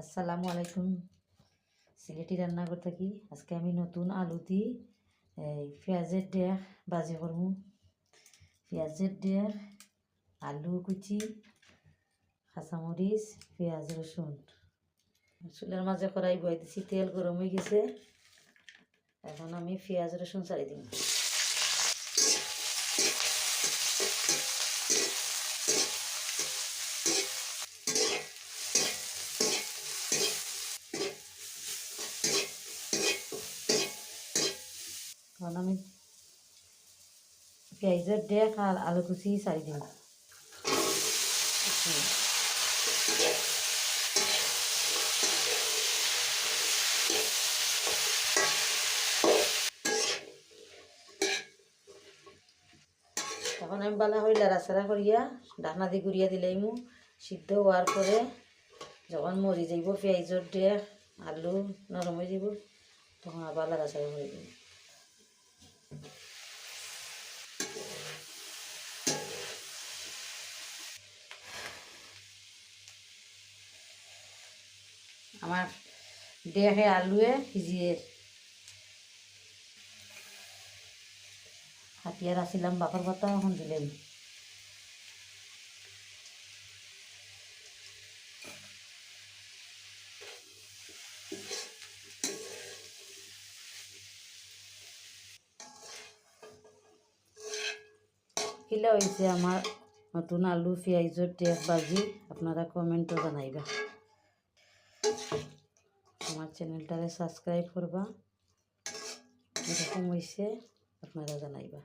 আসসালামু আলাইকুম। সিলেটি রান্নাঘর থাকি আজকে আমি নতুন আলু দি পেঁয়াজের ডেক ভাজি করবো। পেঁয়াজের ডেক, আলু কুচি, কাঁচামরিচ, পেঁয়াজ, রসুন। চুলের মাঝে কড়াই বয়ে দিছি, তেল গরম হয়ে গেছে। এখন আমি পেঁয়াজ রসুন ছাড়ি দিই। এখন আমি পেঁয়াজের ডেক আর আলু কুচি ছাড়ি দিই। তখন আমি বালা করে লাড়াচাড়া করিয়া ঢাকনা দিয়ে ঘুরিয়া দিলাইমু। সিদ্ধ হওয়ার পরে যখন মরি যাইব পেঁয়াজের ডেক আলু নরম হয়ে যাব, তখন আবার লাড়াচাড়া করে দিব। আমার ডেকে আলুয়ে ভিজিয়ে হাতিয়ার আসিলাম বাপর পাতা, এখন দিলেন। কিলা হয়েছে আমার নতুন আলু পেঁয়াজের ডেক ভাজি, আপনারা কমেন্টও জানাইবা। আমার চ্যানেলটারে সাবস্ক্রাইব করবা, এরকম হয়েছে আপনারা জানাইবা।